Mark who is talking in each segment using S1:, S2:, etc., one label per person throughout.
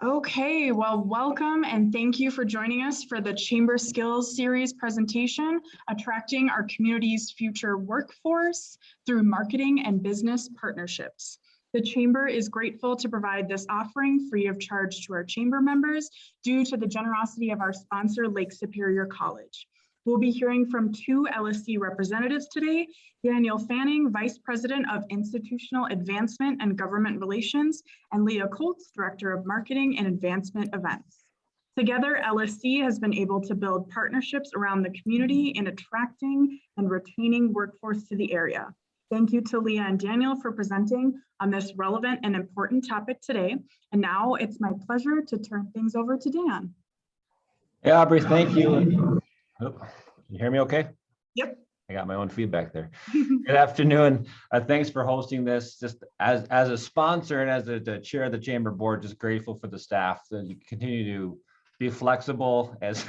S1: Okay, well, welcome and thank you for joining us for the Chamber Skills Series presentation, Attracting Our Community's Future Workforce Through Marketing and Business Partnerships. The Chamber is grateful to provide this offering free of charge to our Chamber members due to the generosity of our sponsor, Lake Superior College. We'll be hearing from two LSC representatives today, Daniel Fanning, Vice President of Institutional Advancement and Government Relations, and Leah Kohlts, Director of Marketing and Advancement Events. Together, LSC has been able to build partnerships around the community in attracting and retaining workforce to the area. Thank you to Leah and Daniel for presenting on this relevant and important topic today. And now it's my pleasure to turn things over to Dan.
S2: Hey, Aubrey, thank you. Oh, can you hear me okay?
S1: Yep.
S2: I got my own feedback there. Good afternoon. Thanks for hosting this. Just as a sponsor and as the chair of the Chamber Board, just grateful for the staff that you continue to be flexible. As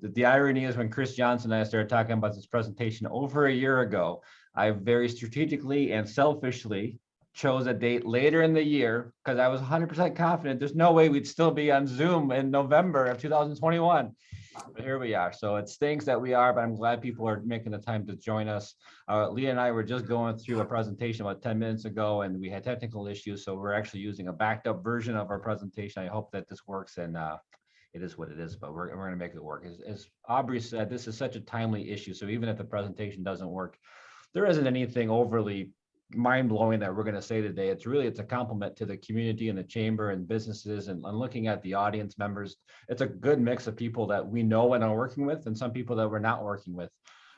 S2: the irony is, when Chris Johnson and I started talking about this presentation over a year ago, I very strategically and selfishly chose a date later in the year because I was 100% confident there's no way we'd still be on Zoom in November of 2021. But here we are. So it stinks that we are, but I'm glad people are making the time to join us. Leah and I were just going through a presentation about 10 minutes ago, and we had technical issues. So we're actually using a backed up version of our presentation. I hope that this works, and it is what it is, but we're going to make it work. As Aubrey said, this is such a timely issue. So even if the presentation doesn't work, there isn't anything overly mind-blowing that we're going to say today. It's a compliment to the community and the chamber and businesses, and looking at the audience members, it's a good mix of people that we know and are working with, and some people that we're not working with.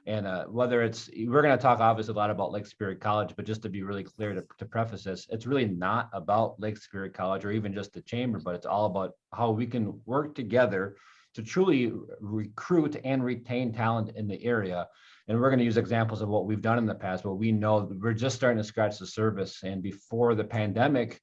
S2: And we're going to talk obviously a lot about Lake Superior College, but just to be really clear, to preface this, it's really not about Lake Superior College or even just the chamber, but it's all about how we can work together to truly recruit and retain talent in the area. And we're going to use examples of what we've done in the past, but we know we're just starting to scratch the surface. And before the pandemic,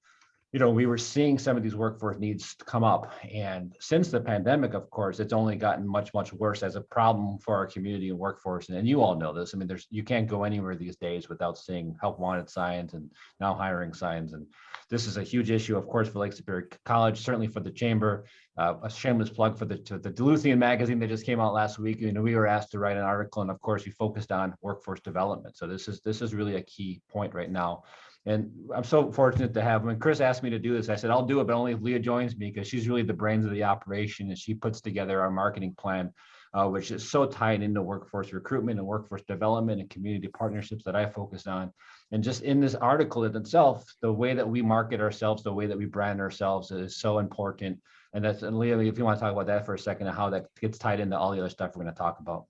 S2: we were seeing some of these workforce needs come up. And since the pandemic, of course, it's only gotten much, much worse as a problem for our community and workforce. And you all know this. I mean, you can't go anywhere these days without seeing help wanted signs and now hiring signs. And this is a huge issue, of course, for Lake Superior College, certainly for the chamber. A shameless plug for the Duluthian magazine that just came out last week. We were asked to write an article, and of course, we focused on workforce development. So this is really a key point right now. And I'm so fortunate to have, when Chris asked me to do this, I said, I'll do it, but only if Leah joins me, because she's really the brains of the operation, and she puts together our marketing plan, which is so tied into workforce recruitment and workforce development and community partnerships that I focus on. And just in this article in itself, the way that we market ourselves, the way that we brand ourselves is so important. And Leah, if you want to talk about that for a second and how that gets tied into all the other stuff we're going to talk about.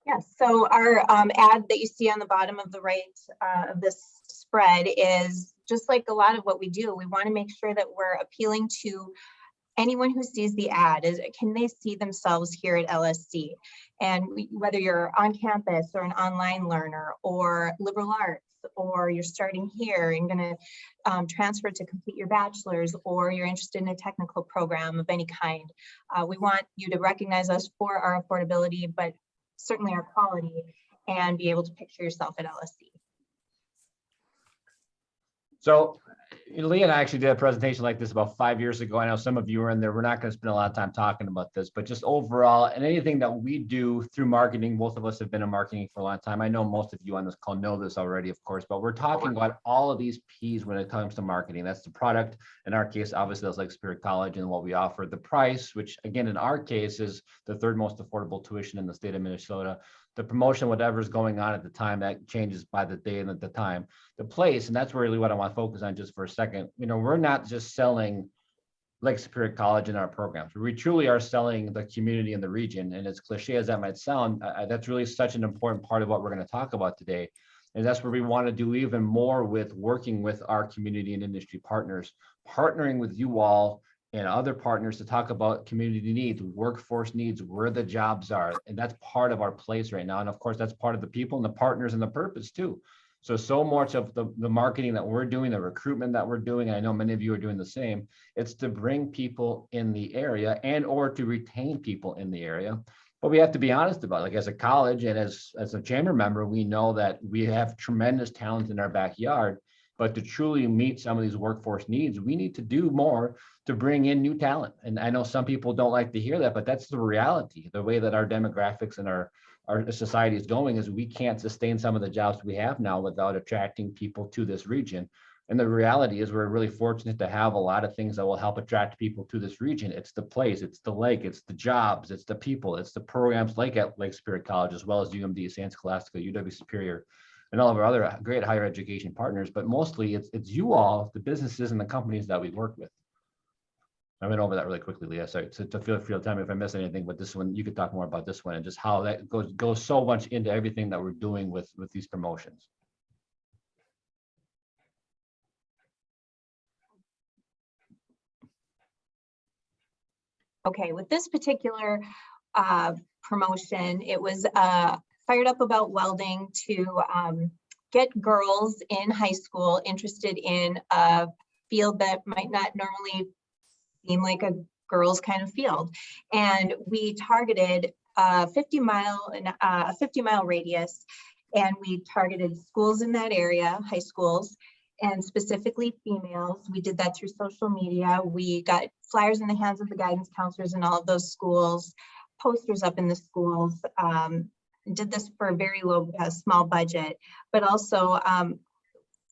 S3: Yes, so our ad that you see on the bottom of the right of this spread is just like a lot of what we do. We want to make sure that we're appealing to anyone who sees the ad. Can they see themselves here at LSC? And whether you're on campus or an online learner or liberal arts, or you're starting here and going to transfer to complete your bachelor's, or you're interested in a technical program of any kind, we want you to recognize us for our affordability, but certainly our quality, and be able to picture yourself at LSC.
S2: So Leah and I actually did a presentation like this about 5 years ago. I know some of you were in there. We're not going to spend a lot of time talking about this, but just overall, and anything that we do through marketing, both of us have been in marketing for a long time. I know most of you on this call know this already, of course, but we're talking about all of these P's when it comes to marketing. That's the product. In our case, obviously, that's Lake Superior College and what we offer. The price, which again, in our case, is the third most affordable tuition in the state of Minnesota. The promotion, whatever's going on at the time, that changes by the day and at the time. The place, and that's really what I want to focus on just for a second. We're not just selling Lake Superior College in our programs. We truly are selling the community in the region. And as cliche as that might sound, that's really such an important part of what we're going to talk about today. And that's where we want to do even more with working with our community and industry partners, partnering with you all and other partners to talk about community needs, workforce needs, where the jobs are. And that's part of our place right now. And of course, that's part of the people and the partners and the purpose too. So much of the marketing that we're doing, the recruitment that we're doing, and I know many of you are doing the same, it's to bring people in the area and or to retain people in the area. But we have to be honest about it. Like as a college and as a chamber member, we know that we have tremendous talent in our backyard. But to truly meet some of these workforce needs, we need to do more to bring in new talent. And I know some people don't like to hear that, but that's the reality. The way that our demographics and our society is going is we can't sustain some of the jobs we have now without attracting people to this region. And the reality is we're really fortunate to have a lot of things that will help attract people to this region. It's the place, it's the lake, it's the jobs, it's the people, it's the programs like at Lake Superior College, as well as UMD, San Scholastica, UW Superior, and all of our other great higher education partners. But mostly it's you all, the businesses and the companies that we work with. I went over that really quickly, Leah. Sorry, to feel free to tell me if I missed anything, but this one, you could talk more about this one and just how that goes so much into everything that we're doing with these promotions.
S3: Okay, with this particular promotion, it was fired up about welding to get girls in high school interested in a field that might not normally seem like a girls kind of field. And we targeted a 50-mile radius, and we targeted schools in that area, high schools, and specifically females. We did that through social media. We got flyers in the hands of the guidance counselors in all of those schools, posters up in the schools, did this for a very low, small budget, but also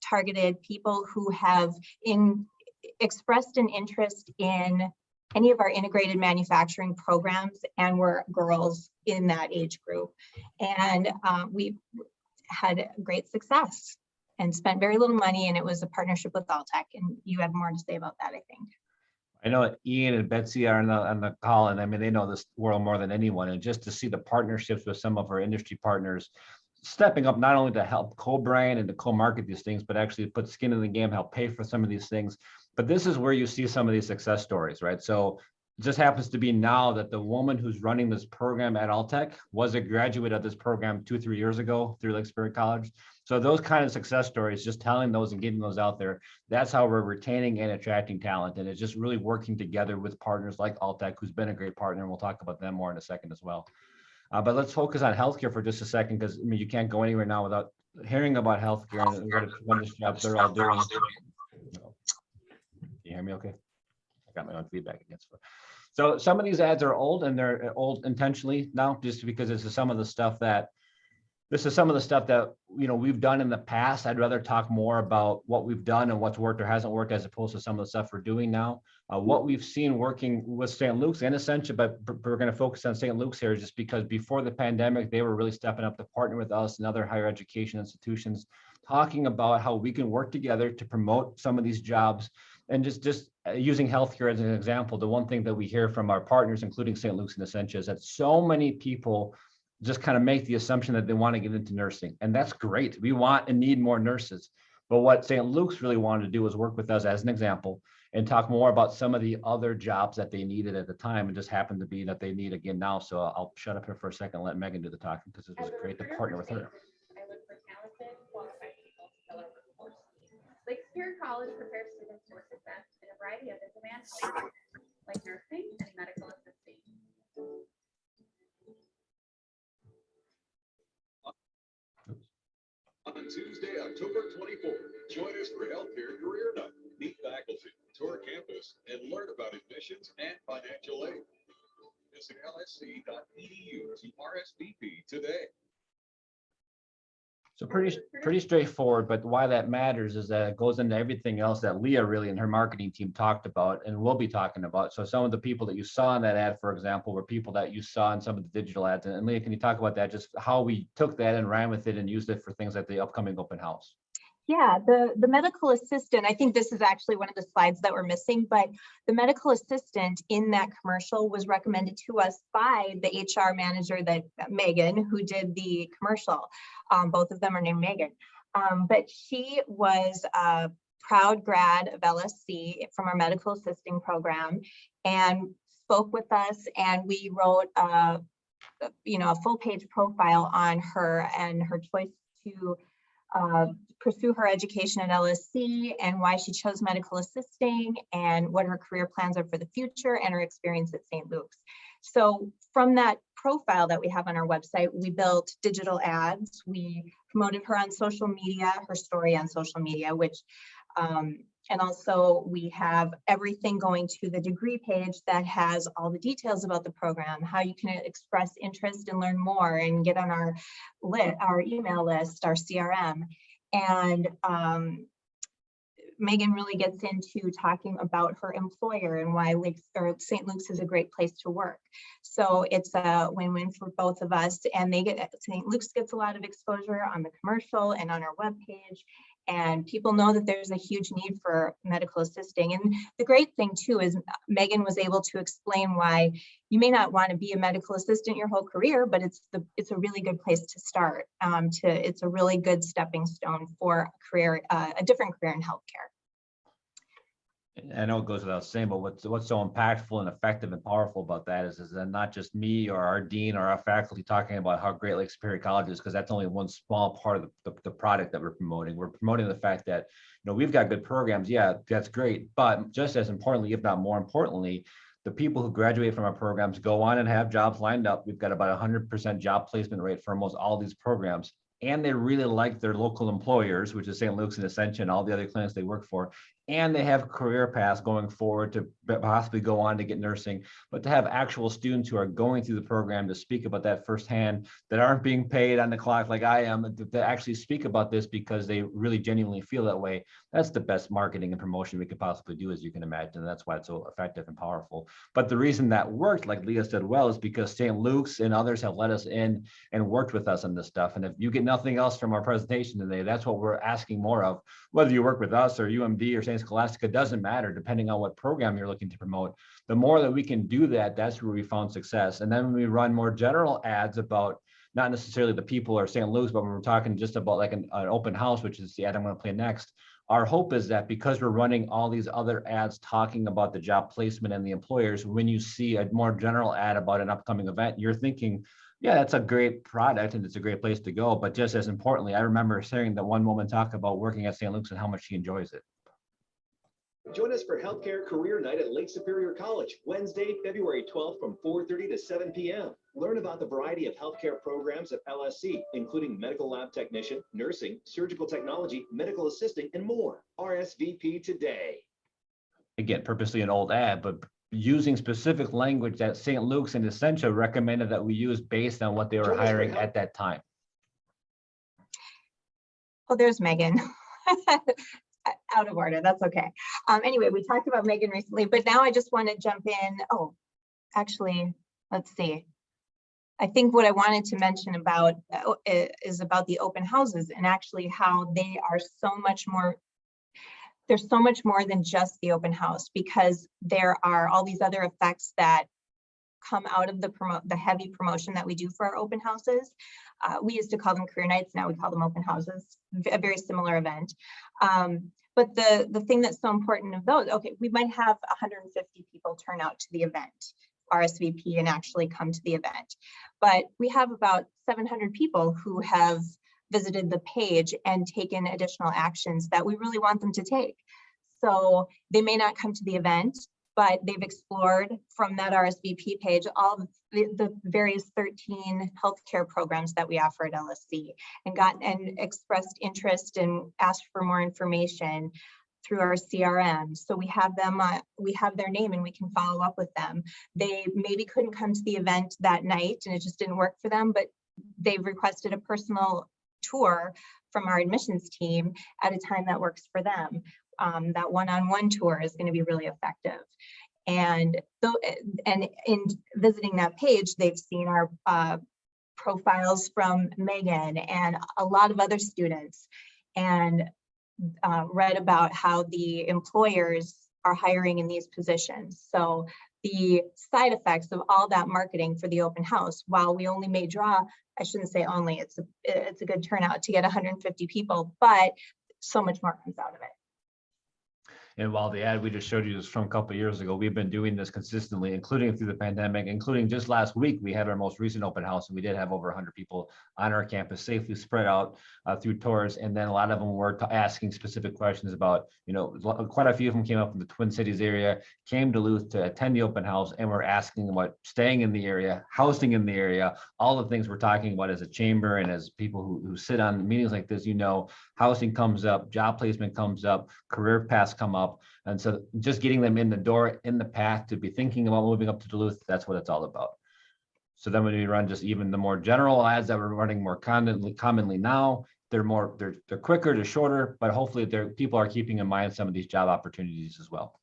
S3: targeted people who have expressed an interest in any of our integrated manufacturing programs and were girls in that age group. And we had great success and spent very little money, and it was a partnership with Alltech. And you have more to say about that, I think.
S2: I know Ian and Betsy are on the call, and I mean, they know this world more than anyone. And just to see the partnerships with some of our industry partners stepping up, not only to help co-brand and to co-market these things, but actually put skin in the game, help pay for some of these things. But this is where you see some of these success stories, right? So it just happens to be now that the woman who's running this program at Alltech was a graduate of this program 2-3 years ago through Lake Superior College. So those kind of success stories, just telling those and getting those out there, that's how we're retaining and attracting talent. And it's just really working together with partners like Alltech, who's been a great partner. And we'll talk about them more in a second as well. But let's focus on healthcare for just a second, because I mean, you can't go anywhere now without hearing about healthcare and what a tremendous job they're all doing. Can you hear me okay? I got my own feedback against it. So some of these ads are old, and they're old intentionally now, just because this is some of the stuff that we've done in the past. I'd rather talk more about what we've done and what's worked or hasn't worked, as opposed to some of the stuff we're doing now. What we've seen working with St. Luke's and Essentia, but we're going to focus on St. Luke's here, just because before the pandemic, they were really stepping up to partner with us and other higher education institutions, talking about how we can work together to promote some of these jobs. And just using healthcare as an example, the one thing that we hear from our partners, including St. Luke's and Essentia, is that so many people just kind of make the assumption that they want to get into nursing. And that's great. We want and need more nurses. But what St. Luke's really wanted to do was work with us as an example and talk more about some of the other jobs that they needed at the time. It just happened to be that they need again now. So I'll shut up here for a second and let Megan do the talking, because it was great to partner with her.
S4: I look for talented, qualified people to fill our workforce. Lake Superior College prepares students for success in a variety of in-demand health careers, like nursing and medical assisting.
S5: On Tuesday, October 24th, join us for Healthcare Career Night. Meet faculty, tour campus, and learn about admissions and financial aid. Visit lsc.edu to RSVP today.
S2: So pretty straightforward, but why that matters is that it goes into everything else that Leah really and her marketing team talked about and will be talking about. So some of the people that you saw in that ad, for example, were people that you saw in some of the digital ads. And Leah, can you talk about that, just how we took that and ran with it and used it for things like the upcoming open house?
S3: Yeah, the medical assistant, I think this is actually one of the slides that we're missing, but the medical assistant in that commercial was recommended to us by the HR manager, that Megan, who did the commercial. Both of them are named Megan, but she was a proud grad of LSC from our medical assisting program and spoke with us, and we wrote a full page profile on her and her choice to pursue her education at LSC and why she chose medical assisting and what her career plans are for the future and her experience at St. Luke's. So from that profile that we have on our website, we built digital ads. We promoted her on social media, her story on social media, which, and also we have everything going to the degree page that has all the details about the program, how you can express interest and learn more and get on our email list, our CRM. And Megan really gets into talking about her employer and why St. Luke's is a great place to work. So it's a win-win for both of us, and St. Luke's gets a lot of exposure on the commercial and on our webpage, and people know that there's a huge need for medical assisting. And the great thing too is Megan was able to explain why you may not want to be a medical assistant your whole career, but it's a really good place to start. It's a really good stepping stone for a career, a different career in healthcare.
S2: I know it goes without saying, but what's so impactful and effective and powerful about that is that not just me or our dean or our faculty talking about how great Lake Superior College is, because that's only one small part of the product that we're promoting. We're promoting the fact that, you know, we've got good programs. Yeah, that's great. But just as importantly, if not more importantly, the people who graduate from our programs go on and have jobs lined up. We've got about 100% job placement rate for almost all these programs. And they really like their local employers, which is St. Luke's and Ascension, all the other clinics they work for. And they have career paths going forward to possibly go on to get nursing, but to have actual students who are going through the program to speak about that firsthand, that aren't being paid on the clock like I am, to actually speak about this because they really genuinely feel that way. That's the best marketing and promotion we could possibly do, as you can imagine. That's why it's so effective and powerful. But the reason that worked, like Leah said well, is because St. Luke's and others have let us in and worked with us on this stuff. And if you get nothing else from our presentation today, that's what we're asking more of. Whether you work with us or UMD or St. Scholastica, doesn't matter, depending on what program you're looking to promote. The more that we can do that, that's where we found success. And then when we run more general ads about not necessarily the people or St. Luke's, but when we're talking just about like an open house, which is the ad I'm going to play next, our hope is that because we're running all these other ads talking about the job placement and the employers, when you see a more general ad about an upcoming event, you're thinking, yeah, that's a great product and it's a great place to go. But just as importantly, I remember hearing that one woman talk about working at St. Luke's and how much she enjoys it.
S6: Join us for Healthcare Career Night at Lake Superior College, Wednesday, February 12th from 4:30 to 7 p.m. Learn about the variety of healthcare programs at LSC, including medical lab technician, nursing, surgical technology, medical assisting, and more. RSVP today.
S2: Again, purposely an old ad, but using specific language that St. Luke's and Essentia recommended that we use based on what they were hiring at that time.
S3: Oh, there's Megan. Out of order, that's okay. Anyway, we talked about Megan recently, but now I just want to jump in. Oh, actually, let's see. I think what I wanted to mention about is about the open houses and actually how they are so much more. There's so much more than just the open house, because there are all these other effects that come out of the heavy promotion that we do for our open houses. We used to call them career nights, now we call them open houses, a very similar event. But the thing that's so important of those, okay, we might have 150 people turn out to the event, RSVP, and actually come to the event. But we have about 700 people who have visited the page and taken additional actions that we really want them to take. So they may not come to the event, but they've explored from that RSVP page all the various 13 healthcare programs that we offer at LSC, and expressed interest and asked for more information through our CRM. So we have them, we have their name and we can follow up with them. They maybe couldn't come to the event that night and it just didn't work for them, but they've requested a personal tour from our admissions team at a time that works for them. That one-on-one tour is going to be really effective. And in visiting that page, they've seen our profiles from Megan and a lot of other students, and read about how the employers are hiring in these positions. So the side effects of all that marketing for the open house, while we only may draw, I shouldn't say only, it's a good turnout to get 150 people, but so much more comes out of it.
S2: And while the ad we just showed you is from a couple of years ago, we've been doing this consistently, including through the pandemic, including just last week, we had our most recent open house and we did have over 100 people on our campus safely spread out through tours. And then a lot of them were asking specific questions about, quite a few of them came up from the Twin Cities area, came to Duluth to attend the open house, and we're asking about staying in the area, housing in the area, all the things we're talking about as a chamber and as people who sit on meetings like this, housing comes up, job placement comes up, career paths come up. And so just getting them in the door, in the path to be thinking about moving up to Duluth, that's what it's all about. So then when we run just even the more general ads that we're running more commonly now, they're quicker, they're shorter, but hopefully people are keeping in mind some of these job opportunities as well.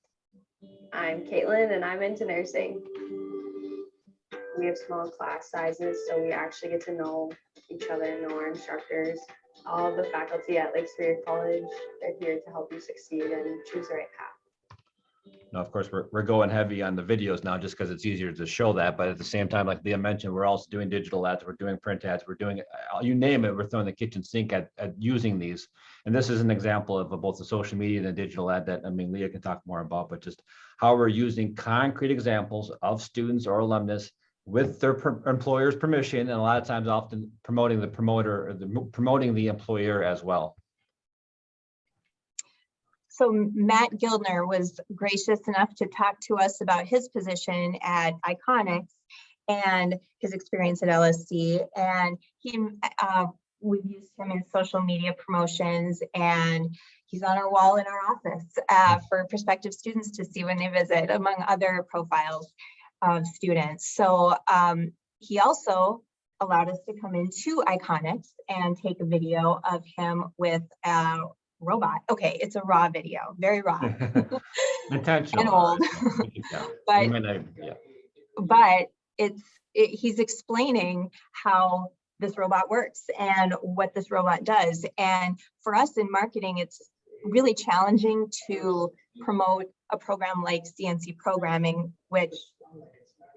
S7: I'm Caitlin and I'm into nursing. We have small class sizes, so we actually get to know each other, know our instructors. All of the faculty at Lake Superior College, they're here to help you succeed and choose the right path.
S2: Now, of course, we're going heavy on the videos now just because it's easier to show that. But at the same time, like Leah mentioned, we're also doing digital ads, we're doing print ads, we're doing, you name it, we're throwing the kitchen sink at using these. And this is an example of both the social media and the digital ad that, Leah can talk more about, but just how we're using concrete examples of students or alumnus with their employer's permission, and a lot of times often promoting the promoter, or promoting the employer as well.
S3: So Matt Gildner was gracious enough to talk to us about his position at Iconics and his experience at LSC. And we've used him in social media promotions, and he's on our wall in our office for prospective students to see when they visit, among other profiles of students. So he also allowed us to come into Iconics and take a video of him with a robot. Okay, it's a raw video, very raw.
S2: Intentional.
S3: And old.
S2: Yeah.
S3: But he's explaining how this robot works and what this robot does. And for us in marketing, it's really challenging to promote a program like CNC programming, which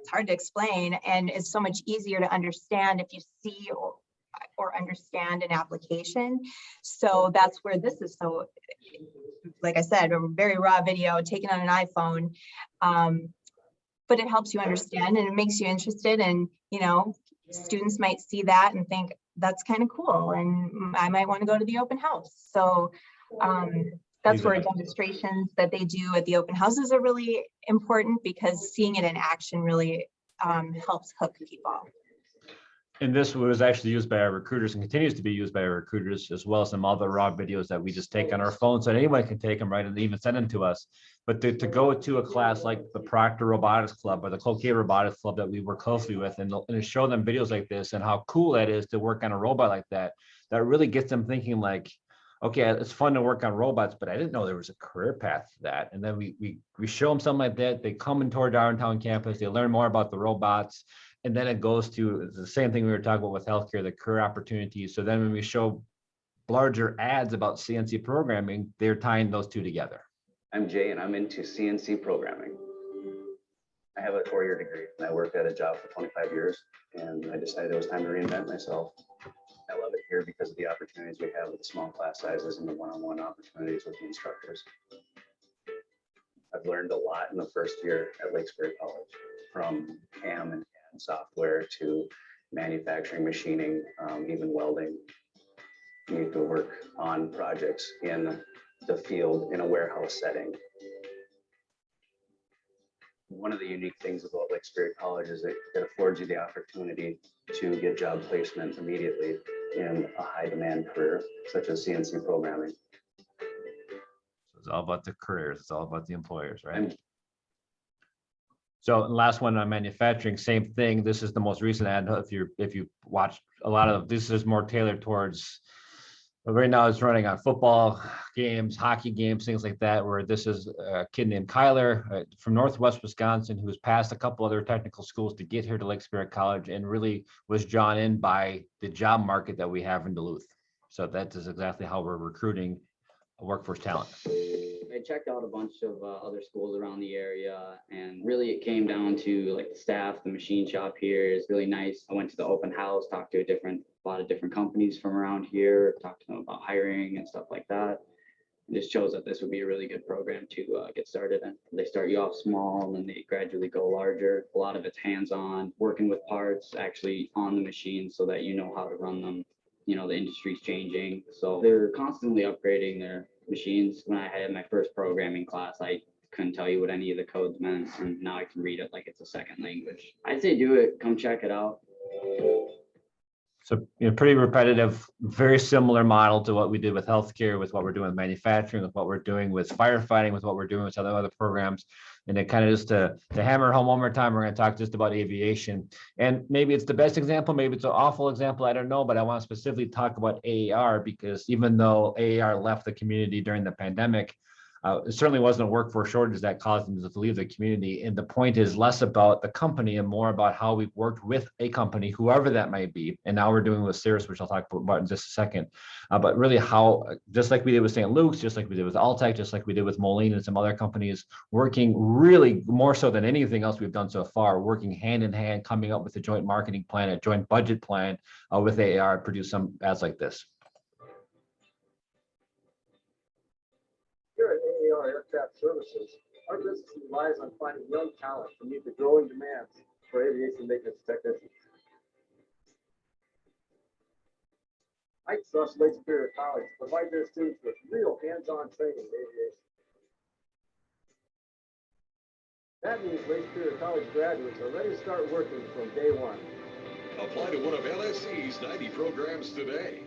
S3: it's hard to explain, and it's so much easier to understand if you see or understand an application. So that's where this is so, like I said, a very raw video taken on an iPhone, but it helps you understand and it makes you interested, and students might see that and think that's kind of cool, and I might want to go to the open house. So that's where demonstrations that they do at the open houses are really important, because seeing it in action really helps hook people.
S2: And this was actually used by our recruiters and continues to be used by our recruiters, as well as some other raw videos that we just take on our phone, so anyone can take them, right, and even send them to us. But to go to a class like the Proctor Robotics Club or the Cloquet Robotics Club that we work closely with, and to show them videos like this and how cool that is to work on a robot like that, that really gets them thinking like, okay, it's fun to work on robots, but I didn't know there was a career path to that. And then we show them something like that. They come into our downtown campus, they learn more about the robots. And then it goes to the same thing we were talking about with healthcare, the career opportunities. So then when we show larger ads about CNC programming, they're tying those two together.
S8: I'm Jay and I'm into CNC programming. I have a 4-year degree and I worked at a job for 25 years, and I decided it was time to reinvent myself. I love it here because of the opportunities we have with the small class sizes and the one-on-one opportunities with the instructors. I've learned a lot in the first year at Lake Superior College, from CAM and software to manufacturing, machining, even welding. You need to work on projects in the field in a warehouse setting. One of the unique things about Lake Superior College is that it affords you the opportunity to get job placement immediately in a high demand career, such as CNC programming.
S2: It's all about the careers, it's all about the employers, right? So the last one on manufacturing, same thing. This is the most recent ad. If you watch a lot of this, is more tailored towards, right now it's running on football games, hockey games, things like that, where this is a kid named Kyler from Northwest Wisconsin, who has passed a couple other technical schools to get here to Lake Superior College, and really was drawn in by the job market that we have in Duluth. So that is exactly how we're recruiting a workforce talent.
S9: I checked out a bunch of other schools around the area, and really it came down to like the staff. The machine shop here is really nice. I went to the open house, talked to a lot of different companies from around here, talked to them about hiring and stuff like that. This shows that this would be a really good program to get started in. They start you off small and they gradually go larger. A lot of it's hands-on, working with parts, actually on the machine so that you know how to run them. You know, the industry's changing. So they're constantly upgrading their machines. When I had my first programming class, I couldn't tell you what any of the codes meant, and now I can read it like it's a second language. I'd say do it, come check it out.
S2: So, pretty repetitive, very similar model to what we did with healthcare, with what we're doing with manufacturing, with what we're doing with firefighting, with what we're doing with other programs. And it kind of just to hammer it home one more time, we're going to talk just about aviation. And maybe it's the best example, maybe it's an awful example, I don't know, but I want to specifically talk about AAR, because even though AAR left the community during the pandemic, it certainly wasn't a workforce shortage that caused them to leave the community. And the point is less about the company and more about how we've worked with a company, whoever that might be. And now we're doing with Cirrus, which I'll talk about in just a second. But really how, just like we did with St. Luke's, just like we did with Altec, just like we did with Moline and some other companies, working really more so than anything else we've done so far, working hand in hand, coming up with a joint marketing plan, a joint budget plan with AAR, produce some ads like this.
S10: Here at AAR Aircraft Services, our business relies on finding young talent to meet the growing demands for aviation maintenance technicians. I trust Lake Superior College to provide their students with real hands-on training in aviation. That means Lake Superior College graduates are ready to start working from day one.
S5: Apply to one of LSC's 90 programs today.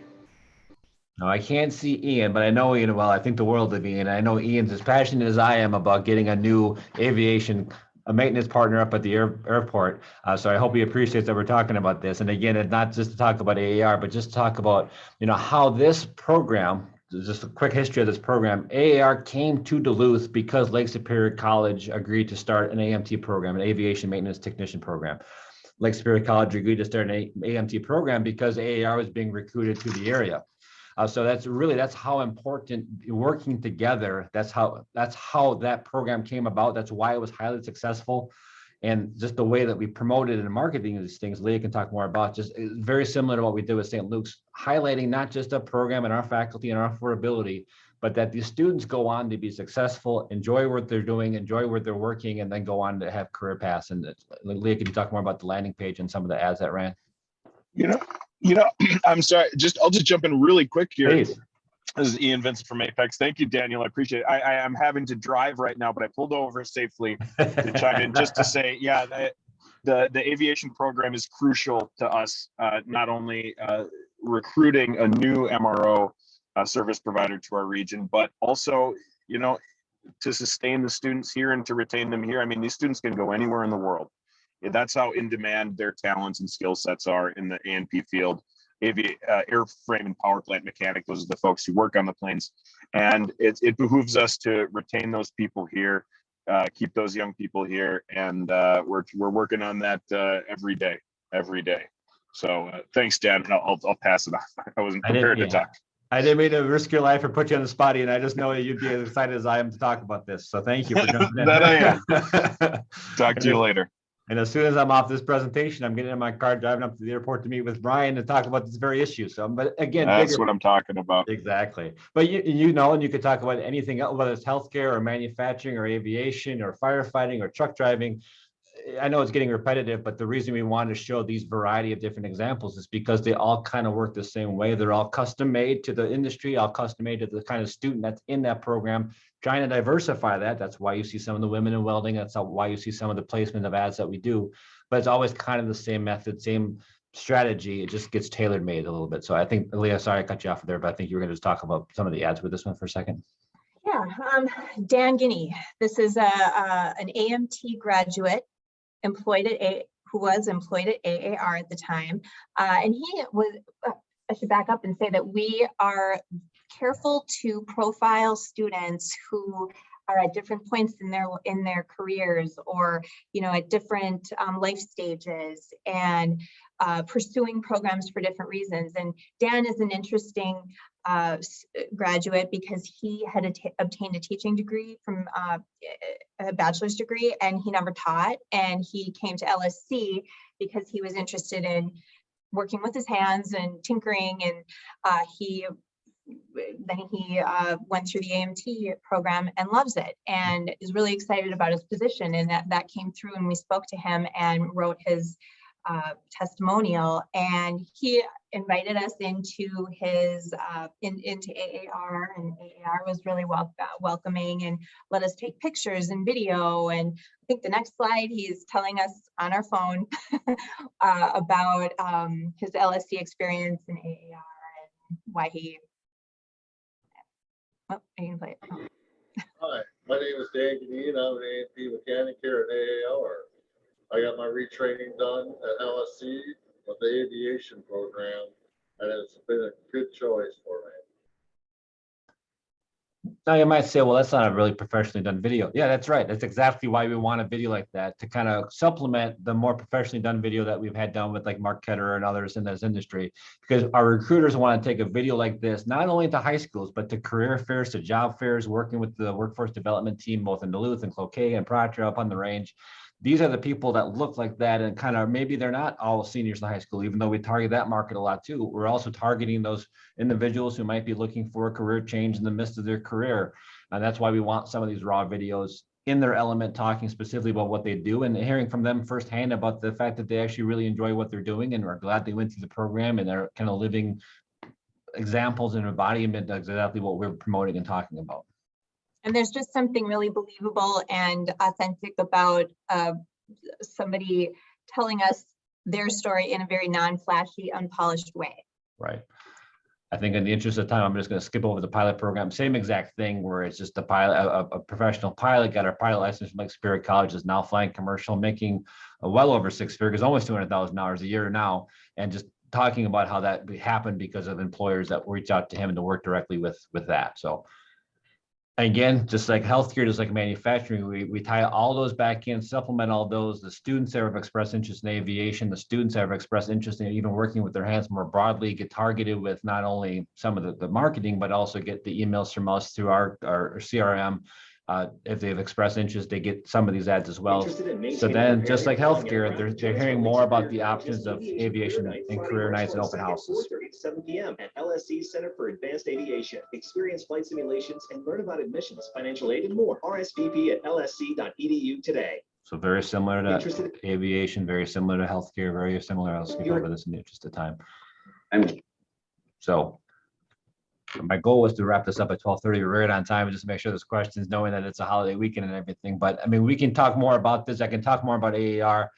S2: Now, I can't see Ian, but I know Ian well. I think the world of Ian. I know Ian's as passionate as I am about getting a new aviation maintenance partner up at the airport. So I hope he appreciates that we're talking about this. And again, it's not just to talk about AAR, but just to talk about, how this program, just a quick history of this program. AAR came to Duluth because Lake Superior College agreed to start an AMT program, an aviation maintenance technician program. Lake Superior College agreed to start an AMT program because AAR was being recruited to the area. So that's how important working together. That's how that program came about. That's why it was highly successful. And just the way that we promoted and marketing these things, Leah can talk more about, just very similar to what we did with St. Luke's, highlighting not just a program and our faculty and our affordability, but that these students go on to be successful, enjoy what they're doing, enjoy where they're working, and then go on to have career paths. And Leah, can you talk more about the landing page and some of the ads that ran?
S11: I'm sorry, I'll just jump in really quick here.
S2: Please.
S11: This is Ian Vincent from Apex. Thank you, Daniel. I appreciate it. I am having to drive right now, but I pulled over safely to chime in just to say, the aviation program is crucial to us, not only recruiting a new MRO service provider to our region, but also, to sustain the students here and to retain them here. I mean, these students can go anywhere in the world. That's how in demand their talents and skill sets are in the A&P field. Airframe and power plant mechanic, those are the folks who work on the planes. And it behooves us to retain those people here, keep those young people here. And we're working on that every day. So thanks, Dan. I'll pass it off. I wasn't prepared to talk.
S2: I didn't mean to risk your life or put you on the spot, and I just know that you'd be as excited as I am to talk about this. So thank you for jumping in.
S11: That I am. Talk to you later.
S2: And as soon as I'm off this presentation, I'm getting in my car, driving up to the airport to meet with Brian to talk about this very issue. So, but again,
S11: that's what I'm talking about.
S2: Exactly. But and you could talk about anything else, whether it's healthcare or manufacturing or aviation or firefighting or truck driving. I know it's getting repetitive, but the reason we wanted to show these variety of different examples is because they all kind of work the same way. They're all custom made to the industry, all custom made to the kind of student that's in that program, trying to diversify that. That's why you see some of the women in welding. That's why you see some of the placement of ads that we do, but it's always kind of the same method, same strategy. It just gets tailor made a little bit. So I think, Leah, sorry I cut you off there, but I think you were going to just talk about some of the ads with this one for a second.
S3: Yeah, Dan Guinea. This is an AMT graduate who was employed at AAR at the time. And he was, I should back up and say that we are careful to profile students who are at different points in their careers, or at different life stages, and pursuing programs for different reasons. And Dan is an interesting graduate because he had obtained a teaching degree from a bachelor's degree, and he never taught. And he came to LSC because he was interested in working with his hands and tinkering, and he then he went through the AMT program and loves it and is really excited about his position. And that came through, and we spoke to him and wrote his testimonial, and he invited us into his into AAR, and AAR was really welcoming and let us take pictures and video. And I think the next slide, he's telling us on our phone about his LSC experience in AAR and why he. Oh, I can play it. Oh.
S10: Hi, my name is Dan Gadeen. I'm an A&P mechanic here at AAR. I got my retraining done at LSC with the aviation program, and it's been a good choice for me.
S2: Now you might say, well, that's not a really professionally done video. Yeah, that's right. That's exactly why we want a video like that, to kind of supplement the more professionally done video that we've had done with like Mark Ketterer and others in this industry, because our recruiters want to take a video like this, not only to high schools, but to career fairs, to job fairs, working with the workforce development team, both in Duluth and Cloquet and Proctor up on the range. These are the people that look like that, and kind of maybe they're not all seniors in high school, even though we target that market a lot too. We're also targeting those individuals who might be looking for a career change in the midst of their career. And that's why we want some of these raw videos in their element, talking specifically about what they do and hearing from them firsthand about the fact that they actually really enjoy what they're doing and are glad they went through the program, and they're kind of living examples and embodiment of exactly what we're promoting and talking about.
S3: And there's just something really believable and authentic about somebody telling us their story in a very non-flashy, unpolished way.
S2: Right. I think in the interest of time, I'm just going to skip over the pilot program. Same exact thing, where it's just a pilot, a professional pilot got our pilot license from Lake Superior College, is now flying commercial, making well over six figures, almost $200,000 a year now, and just talking about how that happened because of employers that reach out to him and to work directly with that. So again, just like healthcare, just like manufacturing, we tie all those back in, supplement all those. The students that have expressed interest in aviation, the students that have expressed interest in even working with their hands more broadly, get targeted with not only some of the marketing, but also get the emails from us through our CRM. If they've expressed interest, they get some of these ads as well. So then, just like healthcare, they're hearing more about the options of aviation and career nights and open houses.
S6: 4:30 to 7 p.m. at LSC Center for Advanced Aviation. Experience flight simulations and learn about admissions, financial aid, and more. RSVP at lsc.edu today.
S2: So very similar to aviation, very similar to healthcare, very similar. I'll skip over this in the interest of time. So my goal was to wrap this up at 12:30. We're right on time, just to make sure there's questions, knowing that it's a holiday weekend and everything. But I mean, we can talk more about this. I can talk more about AAR.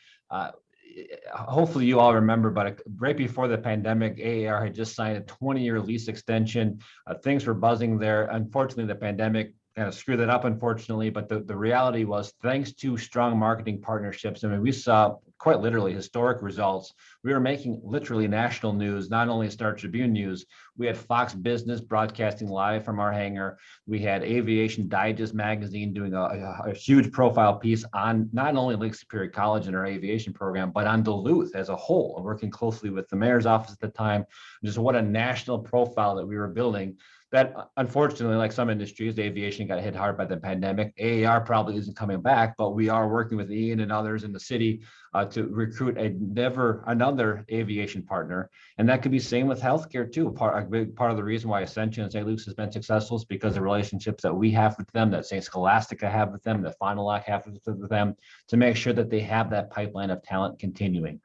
S2: Hopefully you all remember, but right before the pandemic, AAR had just signed a 20-year lease extension. Things were buzzing there. Unfortunately, the pandemic kind of screwed that up, unfortunately. But the reality was, thanks to strong marketing partnerships, I mean, we saw quite literally historic results. We were making literally national news, not only Star Tribune news. We had Fox Business broadcasting live from our hangar. We had Aviation Digest magazine doing a huge profile piece on not only Lake Superior College and our aviation program, but on Duluth as a whole, working closely with the mayor's office at the time. Just what a national profile that we were building. That unfortunately, like some industries, aviation got hit hard by the pandemic. AAR probably isn't coming back, but we are working with Ian and others in the city to recruit another aviation partner. And that could be same with healthcare too. A big part of the reason why Ascension and St. Luke's has been successful is because of the relationships that we have with them, that St. Scholastica have with them, that Fond du Lac have with them, to make sure that they have that pipeline of talent continuing.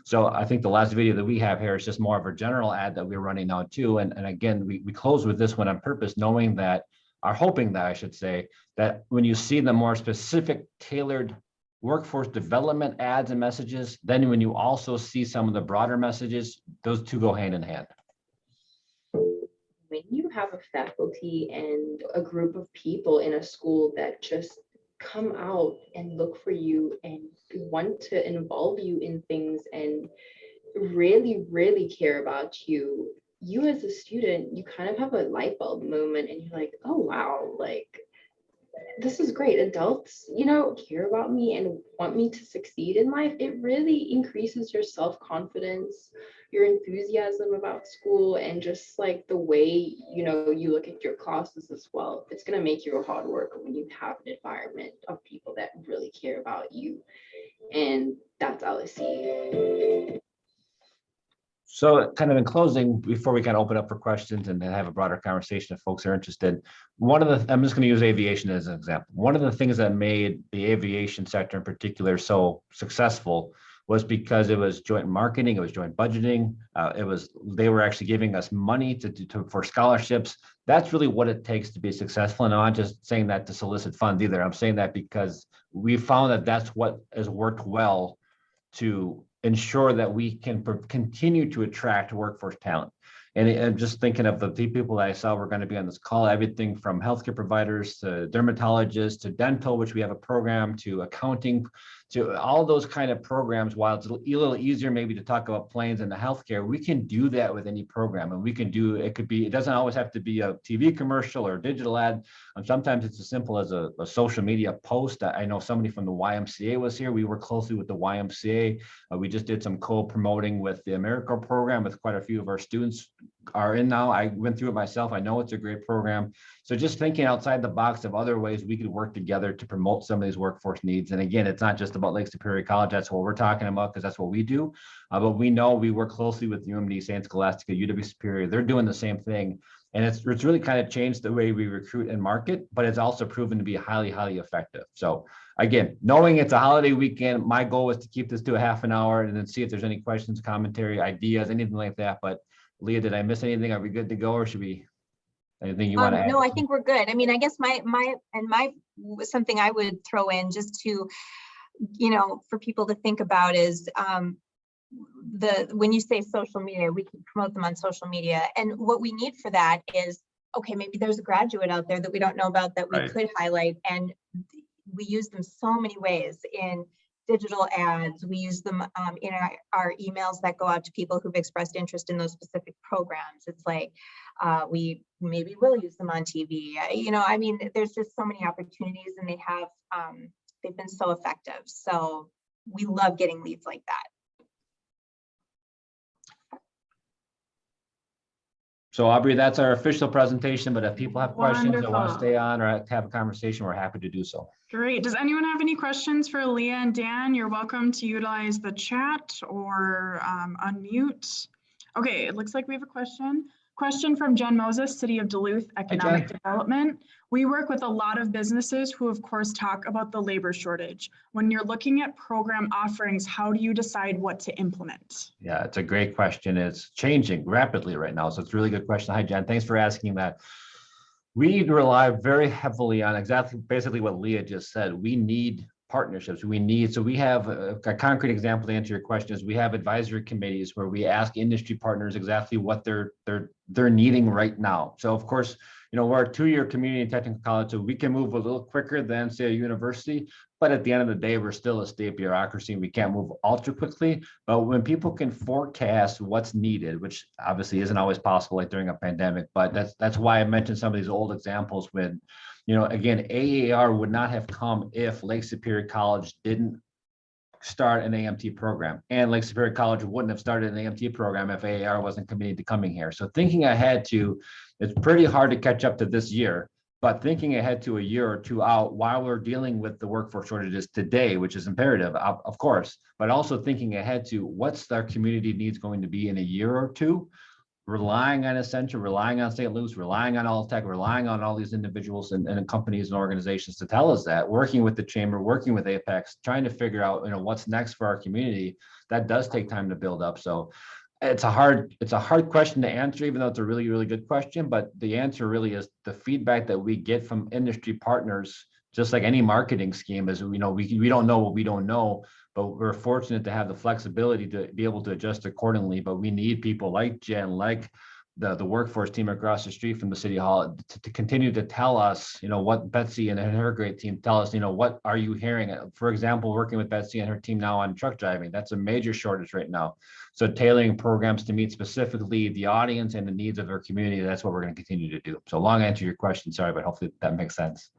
S2: So I think the last video that we have here is just more of a general ad that we're running now too. And again, we close with this one on purpose, knowing that, or hoping that I should say, that when you see the more specific tailored workforce development ads and messages, then when you also see some of the broader messages, those two go hand in hand.
S7: When you have a faculty and a group of people in a school that just come out and look for you and want to involve you in things and really care about you, you as a student, you kind of have a light bulb moment and you're like, oh wow, like this is great. Adults, care about me and want me to succeed in life. It really increases your self-confidence, your enthusiasm about school, and just like the way, you look at your classes as well. It's going to make you a hard worker when you have an environment of people that really care about you. And that's LSC.
S2: So kind of in closing, before we kind of open up for questions and then have a broader conversation if folks are interested, I'm just going to use aviation as an example. One of the things that made the aviation sector in particular so successful was because it was joint marketing, it was joint budgeting, they were actually giving us money for scholarships. That's really what it takes to be successful. And I'm not just saying that to solicit funds either. I'm saying that because we found that that's what has worked well to ensure that we can continue to attract workforce talent. And just thinking of the people that I saw were going to be on this call, everything from healthcare providers to dermatologists to dental, which we have a program, to accounting, to all those kind of programs. While it's a little easier maybe to talk about planes and the healthcare, we can do that with any program. And we can do, it doesn't always have to be a TV commercial or a digital ad. Sometimes it's as simple as a social media post. I know somebody from the YMCA was here. We work closely with the YMCA. We just did some co-promoting with the AmeriCorps program with quite a few of our students are in now. I went through it myself. I know it's a great program. So just thinking outside the box of other ways we could work together to promote some of these workforce needs. And again, it's not just about Lake Superior College. That's what we're talking about because that's what we do. But we know we work closely with UMD, St. Scholastica, UW Superior. They're doing the same thing. And it's really kind of changed the way we recruit and market, but it's also proven to be highly, highly effective. So again, knowing it's a holiday weekend, my goal is to keep this to a half an hour and then see if there's any questions, commentary, ideas, anything like that. But Leah, did I miss anything? Are we good to go, or should we? Anything you want to add?
S3: No, I think we're good. I mean, I guess my something I would throw in just to, for people to think about is when you say social media, we can promote them on social media. And what we need for that is, okay, maybe there's a graduate out there that we don't know about that we could highlight. And we use them so many ways in digital ads. We use them in our emails that go out to people who've expressed interest in those specific programs. It's like, we maybe will use them on TV. I mean, there's just so many opportunities and they've been so effective. So we love getting leads like that.
S2: So Aubrey, that's our official presentation, but if people have questions or want to
S1: Wonderful.
S2: stay on or have a conversation, we're happy to do so.
S1: Great. Does anyone have any questions for Leah and Dan? You're welcome to utilize the chat or unmute. Okay, it looks like we have a question. Question from Jen Moses, City of Duluth Economic Development. We work with a lot of businesses who, of course, talk about the labor shortage. When you're looking at program offerings, how do you decide what to implement?
S2: Yeah, it's a great question. It's changing rapidly right now. So it's a really good question. Hi, Jen. Thanks for asking that. We rely very heavily on basically what Leah just said. We need partnerships. So we have a concrete example to answer your question is we have advisory committees where we ask industry partners exactly what they're needing right now. So of course, we're a 2-year community and technical college, so we can move a little quicker than say a university, but at the end of the day, we're still a state bureaucracy and we can't move ultra quickly. But when people can forecast what's needed, which obviously isn't always possible like during a pandemic, but that's why I mentioned some of these old examples when, again, AAR would not have come if Lake Superior College didn't start an AMT program, and Lake Superior College wouldn't have started an AMT program if AAR wasn't committed to coming here. So thinking ahead it's pretty hard to catch up to this year, but thinking ahead to a year or two out while we're dealing with the workforce shortages today, which is imperative, of course, but also thinking ahead to what's our community needs going to be in a year or two, relying on Essential, relying on St. Luke's, relying on Alltech, relying on all these individuals and companies and organizations to tell us that, working with the chamber, working with Apex, trying to figure out, what's next for our community. That does take time to build up. So it's a hard question to answer, even though it's a really, really good question. But the answer really is the feedback that we get from industry partners, just like any marketing scheme is, we don't know what we don't know. But we're fortunate to have the flexibility to be able to adjust accordingly. But we need people like Jen, like the workforce team across the street from the City Hall to continue to tell us, what Betsy and her great team tell us, what are you hearing? For example, working with Betsy and her team now on truck driving, that's a major shortage right now. So tailoring programs to meet specifically the audience and the needs of our community, that's what we're going to continue to do. So long answer to your question, sorry, but hopefully that makes sense.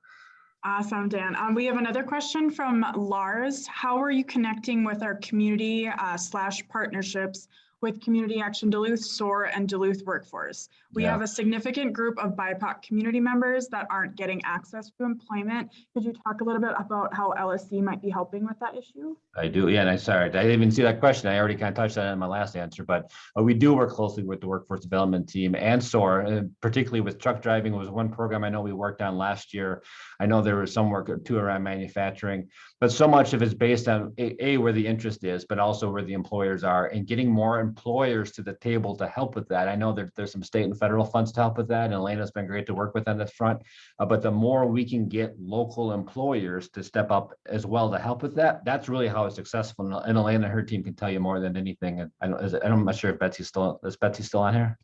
S1: Awesome, Dan. We have another question from Lars. How are you connecting with our community / partnerships with Community Action Duluth, SOAR, and Duluth Workforce. We have a significant group of BIPOC community members that aren't getting access to employment. Could you talk a little bit about how LSC might be helping with that issue?
S2: I do, yeah, and I sorry, I didn't even see that question. I already kind of touched on it in my last answer, but we do work closely with the workforce development team and SOAR, and particularly with truck driving was one program I know we worked on last year. I know there was some work too around manufacturing, but so much of it's based on A, where the interest is, but also where the employers are, and getting more employers to the table to help with that. I know that there's some state and federal funds to help with that, and Elena's been great to work with on this front, but the more we can get local employers to step up as well to help with that, that's really how it's successful. And Elena and her team can tell you more than anything. And I'm not sure if Betsy's still, is Betsy still on here?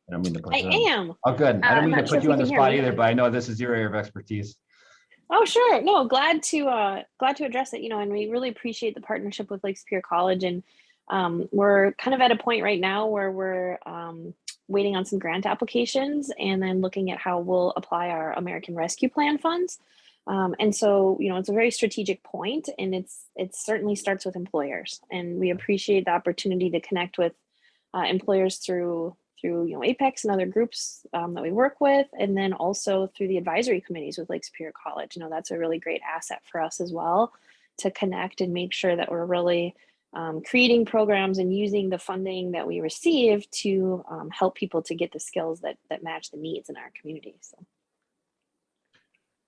S2: I don't mean to put you on.
S12: Am.
S2: Oh, good. I don't mean to put you on the spot either,
S12: me.
S2: but I know this is your area of expertise.
S12: Oh, sure. No, glad to address it, and we really appreciate the partnership with Lake Superior College. And we're kind of at a point right now where we're waiting on some grant applications and then looking at how we'll apply our American Rescue Plan funds. And so, it's a very strategic point, and it certainly starts with employers. And we appreciate the opportunity to connect with employers through Apex and other groups that we work with, and then also through the advisory committees with Lake Superior College. That's a really great asset for us as well, to connect and make sure that we're really creating programs and using the funding that we receive to help people to get the skills that match the needs in our community. So.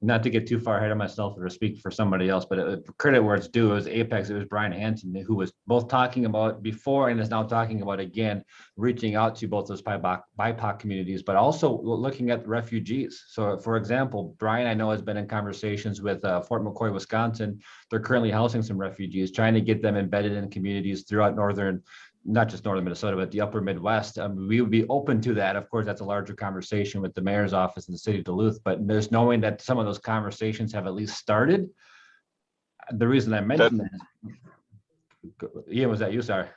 S2: Not to get too far ahead of myself or to speak for somebody else, but credit where it's due, it was Apex, it was Brian Hanson who was both talking about before and is now talking about again, reaching out to both those BIPOC communities, but also looking at refugees. So for example, Brian, I know, has been in conversations with Fort McCoy, Wisconsin. They're currently housing some refugees, trying to get them embedded in communities throughout not just northern Minnesota, but the upper Midwest. We would be open to that. Of course, that's a larger conversation with the mayor's office in the city of Duluth, but there's knowing that some of those conversations have at least started. The reason I mentioned that, Ian, was that you? Sorry.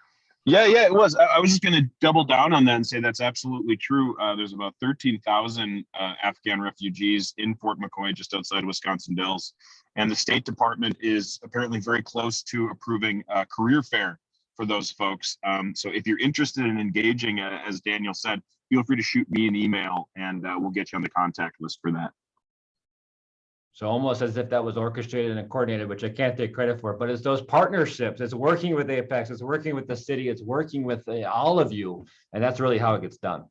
S11: Yeah, it was. I was just going to double down on that and say that's absolutely true. There's about 13,000 Afghan refugees in Fort McCoy, just outside Wisconsin Dells. And the State Department is apparently very close to approving a career fair for those folks. So if you're interested in engaging, as Daniel said, feel free to shoot me an email and we'll get you on the contact list for that.
S2: So almost as if that was orchestrated and coordinated, which I can't take credit for, but it's those partnerships. It's working with Apex, it's working with the city, it's working with all of you. And that's really how it gets done.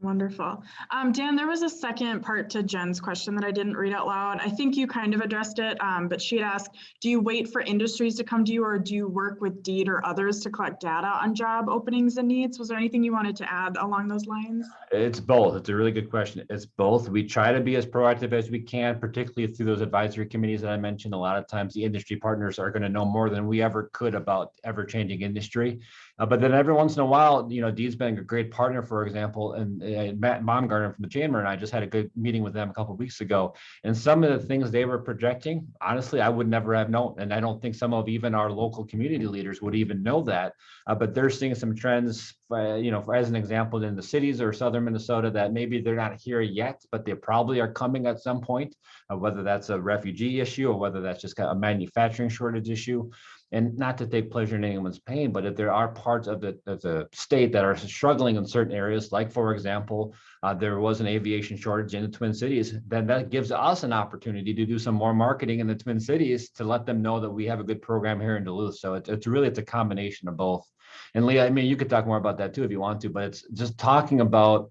S1: Wonderful. Dan, there was a second part to Jen's question that I didn't read out loud. I think you kind of addressed it, but she had asked, do you wait for industries to come to you, or do you work with DEED or others to collect data on job openings and needs? Was there anything you wanted to add along those lines?
S2: It's both. It's a really good question. It's both. We try to be as proactive as we can, particularly through those advisory committees that I mentioned. A lot of times the industry partners are going to know more than we ever could about ever-changing industry. But then every once in a while, DEED's been a great partner, for example, and Matt Baumgartner from the Chamber and I just had a good meeting with them a couple of weeks ago. And some of the things they were projecting, honestly, I would never have known. And I don't think some of even our local community leaders would even know that. But they're seeing some trends, as an example, in the cities or southern Minnesota that maybe they're not here yet, but they probably are coming at some point, whether that's a refugee issue or whether that's just a manufacturing shortage issue. And not to take pleasure in anyone's pain, but if there are parts of the state that are struggling in certain areas, like, for example, there was an aviation shortage in the Twin Cities, then that gives us an opportunity to do some more marketing in the Twin Cities to let them know that we have a good program here in Duluth. So it's a combination of both. And Leah, I mean, you could talk more about that too if you want to, but it's just talking about,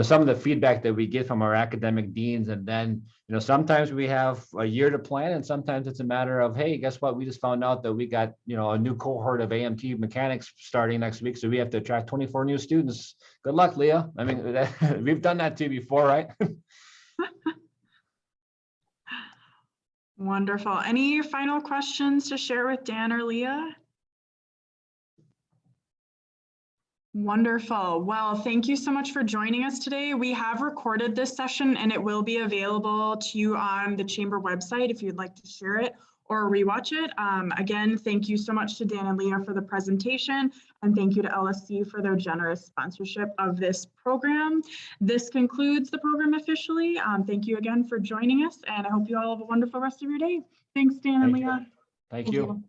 S2: some of the feedback that we get from our academic deans. And then, sometimes we have a year to plan, and sometimes it's a matter of, hey, guess what? We just found out that we got, a new cohort of AMT mechanics starting next week. So we have to attract 24 new students. Good luck, Leah. I mean, we've done that too before, right?
S1: Wonderful. Any final questions to share with Dan or Leah? Wonderful. Well, thank you so much for joining us today. We have recorded this session and it will be available to you on the Chamber website if you'd like to share it or rewatch it. Again, thank you so much to Dan and Leah for the presentation, and thank you to LSC for their generous sponsorship of this program. This concludes the program officially. Thank you again for joining us, and I hope you all have a wonderful rest of your day. Thanks, Dan and Leah.
S2: Thank you.